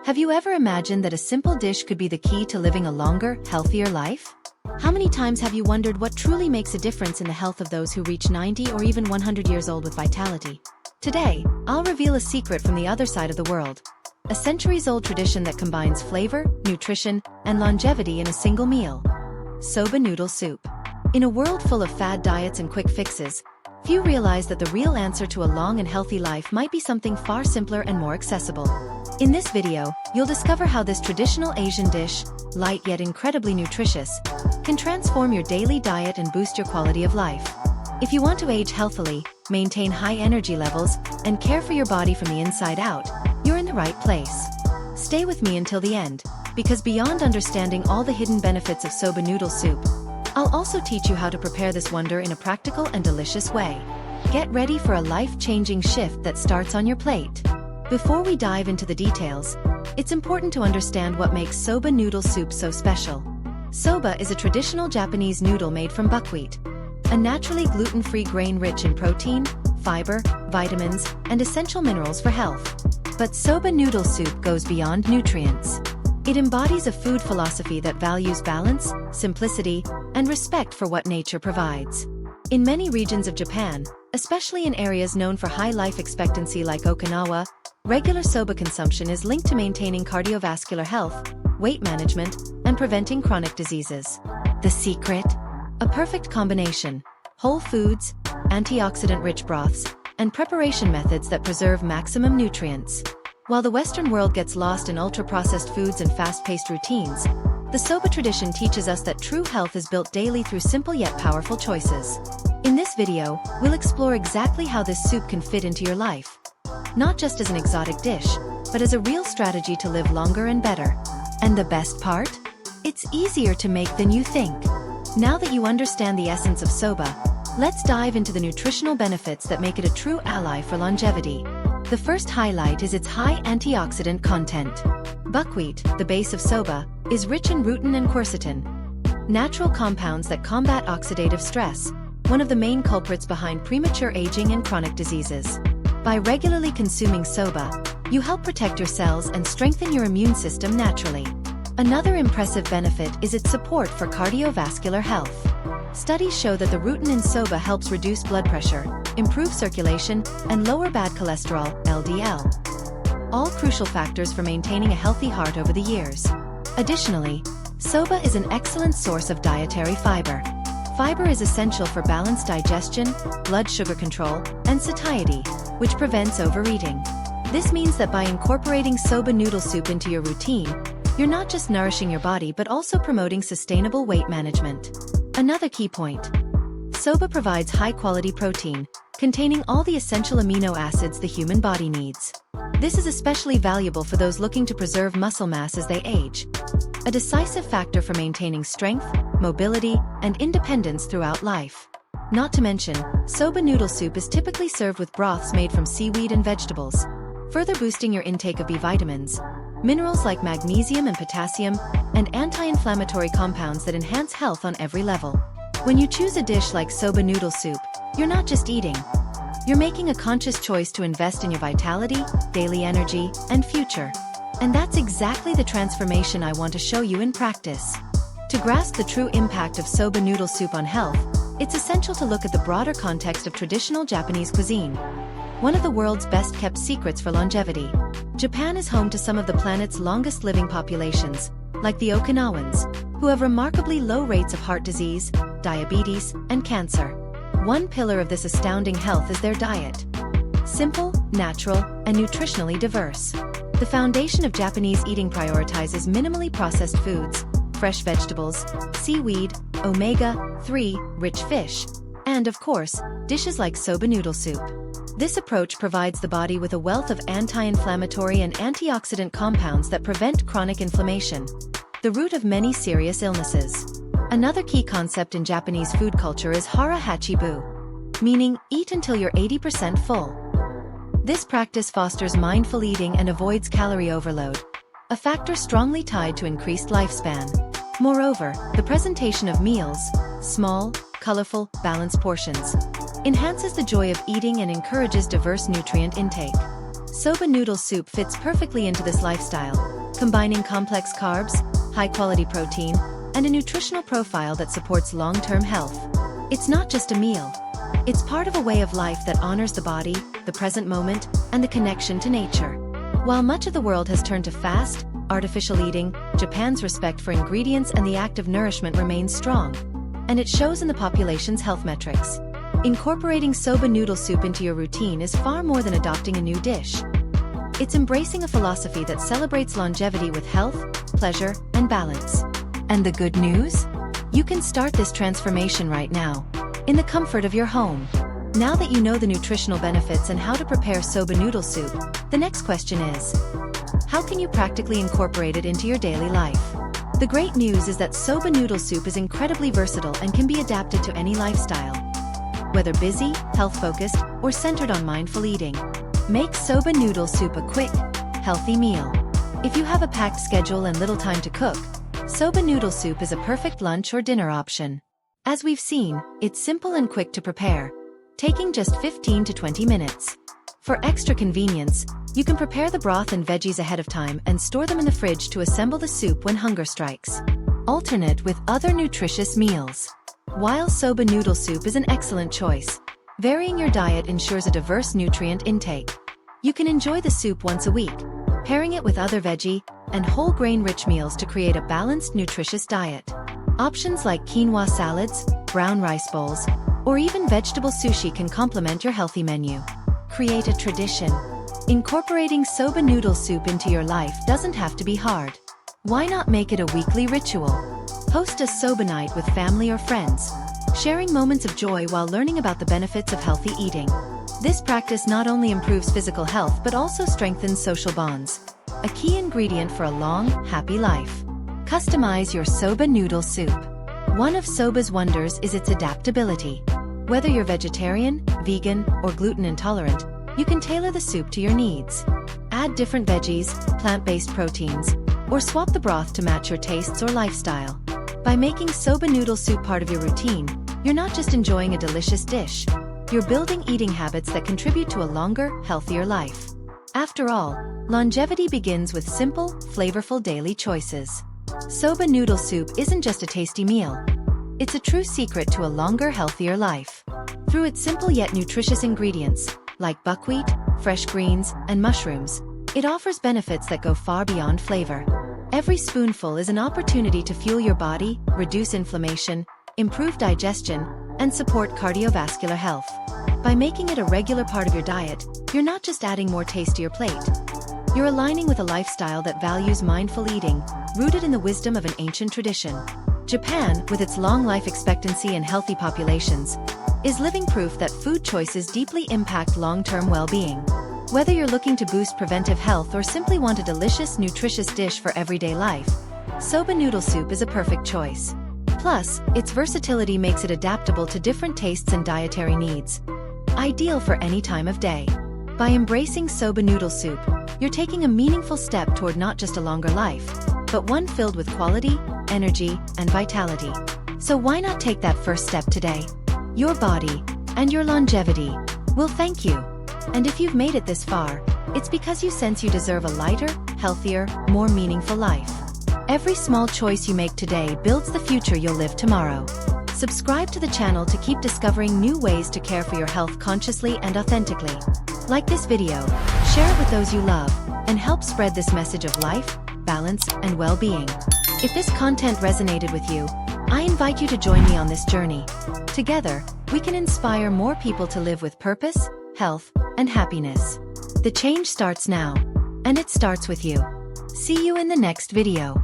Have you ever imagined that a simple dish could be the key to living a longer, healthier life? How many times have you wondered what truly makes a difference in the health of those who reach 90 or even 100 years old with vitality? Today, I'll reveal a secret from the other side of the world. A centuries-old tradition that combines flavor, nutrition, and longevity in a single meal. Soba noodle soup. In a world full of fad diets and quick fixes, few realize that the real answer to a long and healthy life might be something far simpler and more accessible. In this video, you'll discover how this traditional Asian dish, light yet incredibly nutritious, can transform your daily diet and boost your quality of life. If you want to age healthily, maintain high energy levels, and care for your body from the inside out, you're in the right place. Stay with me until the end, because beyond understanding all the hidden benefits of soba noodle soup, I'll also teach you how to prepare this wonder in a practical and delicious way. Get ready for a life-changing shift that starts on your plate. Before we dive into the details, it's important to understand what makes soba noodle soup so special. Soba is a traditional Japanese noodle made from buckwheat, a naturally gluten-free grain rich in protein, fiber, vitamins, and essential minerals for health. But soba noodle soup goes beyond nutrients. It embodies a food philosophy that values balance, simplicity, and respect for what nature provides. In many regions of Japan, especially in areas known for high life expectancy like Okinawa, regular soba consumption is linked to maintaining cardiovascular health, weight management, and preventing chronic diseases. The secret? A perfect combination: whole foods, antioxidant-rich broths, and preparation methods that preserve maximum nutrients. While the Western world gets lost in ultra-processed foods and fast-paced routines, the soba tradition teaches us that true health is built daily through simple yet powerful choices. In this video, we'll explore exactly how this soup can fit into your life. Not just as an exotic dish, but as a real strategy to live longer and better. And the best part? It's easier to make than you think. Now that you understand the essence of soba, let's dive into the nutritional benefits that make it a true ally for longevity. The first highlight is its high antioxidant content. Buckwheat, the base of soba, is rich in rutin and quercetin, natural compounds that combat oxidative stress, one of the main culprits behind premature aging and chronic diseases. By regularly consuming soba, you help protect your cells and strengthen your immune system naturally. Another impressive benefit is its support for cardiovascular health. Studies show that the rutin in soba helps reduce blood pressure, improve circulation, and lower bad cholesterol, LDL. All crucial factors for maintaining a healthy heart over the years. Additionally, soba is an excellent source of dietary fiber. Fiber is essential for balanced digestion, blood sugar control, and satiety, which prevents overeating. This means that by incorporating soba noodle soup into your routine, you're not just nourishing your body but also promoting sustainable weight management. Another key point: soba provides high-quality protein, containing all the essential amino acids the human body needs. This is especially valuable for those looking to preserve muscle mass as they age, a decisive factor for maintaining strength, mobility, and independence throughout life. Not to mention, soba noodle soup is typically served with broths made from seaweed and vegetables, further boosting your intake of B vitamins, minerals like magnesium and potassium, and anti-inflammatory compounds that enhance health on every level. When you choose a dish like soba noodle soup, you're not just eating. You're making a conscious choice to invest in your vitality, daily energy, and future. And that's exactly the transformation I want to show you in practice. To grasp the true impact of soba noodle soup on health, it's essential to look at the broader context of traditional Japanese cuisine. One of the world's best-kept secrets for longevity. Japan is home to some of the planet's longest-living populations, like the Okinawans, who have remarkably low rates of heart disease, diabetes, and cancer. One pillar of this astounding health is their diet. Simple, natural, and nutritionally diverse. The foundation of Japanese eating prioritizes minimally processed foods, fresh vegetables, seaweed, omega-3 rich fish, and of course, dishes like soba noodle soup. This approach provides the body with a wealth of anti-inflammatory and antioxidant compounds that prevent chronic inflammation, the root of many serious illnesses. Another key concept in Japanese food culture is hara hachibu, meaning eat until you're 80% full. This practice fosters mindful eating and avoids calorie overload, a factor strongly tied to increased lifespan. Moreover, the presentation of meals, small, colorful, balanced portions, enhances the joy of eating and encourages diverse nutrient intake. Soba noodle soup fits perfectly into this lifestyle, combining complex carbs, high-quality protein, and a nutritional profile that supports long-term health. It's not just a meal. It's part of a way of life that honors the body, the present moment, and the connection to nature. While much of the world has turned to fast, artificial eating, Japan's respect for ingredients and the act of nourishment remains strong. And it shows in the population's health metrics. Incorporating soba noodle soup into your routine is far more than adopting a new dish. It's embracing a philosophy that celebrates longevity with health, pleasure, and balance. And the good news? You can start this transformation right now, in the comfort of your home. Now that you know the nutritional benefits and how to prepare soba noodle soup, the next question is, how can you practically incorporate it into your daily life? The great news is that soba noodle soup is incredibly versatile and can be adapted to any lifestyle. Whether busy, health-focused, or centered on mindful eating, make soba noodle soup a quick, healthy meal. If you have a packed schedule and little time to cook, soba noodle soup is a perfect lunch or dinner option. As we've seen, it's simple and quick to prepare, taking just 15 to 20 minutes. For extra convenience, you can prepare the broth and veggies ahead of time and store them in the fridge to assemble the soup when hunger strikes. Alternate with other nutritious meals. While soba noodle soup is an excellent choice, varying your diet ensures a diverse nutrient intake. You can enjoy the soup once a week, pairing it with other veggie and whole grain-rich meals to create a balanced, nutritious diet. Options like quinoa salads, brown rice bowls, or even vegetable sushi can complement your healthy menu. Create a tradition. Incorporating soba noodle soup into your life doesn't have to be hard. Why not make it a weekly ritual? Host a soba night with family or friends, sharing moments of joy while learning about the benefits of healthy eating. This practice not only improves physical health but also strengthens social bonds, a key ingredient for a long, happy life. Customize your soba noodle soup. One of soba's wonders is its adaptability. Whether you're vegetarian, vegan, or gluten intolerant, you can tailor the soup to your needs. Add different veggies, plant-based proteins, or swap the broth to match your tastes or lifestyle. By making soba noodle soup part of your routine, you're not just enjoying a delicious dish. You're building eating habits that contribute to a longer, healthier life. After all, longevity begins with simple, flavorful daily choices. Soba noodle soup isn't just a tasty meal. It's a true secret to a longer, healthier life. Through its simple yet nutritious ingredients, like buckwheat, fresh greens, and mushrooms, it offers benefits that go far beyond flavor. Every spoonful is an opportunity to fuel your body, reduce inflammation, improve digestion, and support cardiovascular health. By making it a regular part of your diet, you're not just adding more taste to your plate. You're aligning with a lifestyle that values mindful eating, rooted in the wisdom of an ancient tradition. Japan, with its long life expectancy and healthy populations, is living proof that food choices deeply impact long-term well-being. Whether you're looking to boost preventive health or simply want a delicious, nutritious dish for everyday life, soba noodle soup is a perfect choice. Plus, its versatility makes it adaptable to different tastes and dietary needs. Ideal for any time of day. By embracing soba noodle soup, you're taking a meaningful step toward not just a longer life, but one filled with quality, energy, and vitality. So why not take that first step today? Your body, and your longevity, will thank you. And if you've made it this far, it's because you sense you deserve a lighter, healthier, more meaningful life. Every small choice you make today builds the future you'll live tomorrow. Subscribe to the channel to keep discovering new ways to care for your health consciously and authentically. Like this video, share it with those you love, and help spread this message of life, balance, and well-being. If this content resonated with you, I invite you to join me on this journey. Together, we can inspire more people to live with purpose, health, and happiness. The change starts now, and it starts with you. See you in the next video.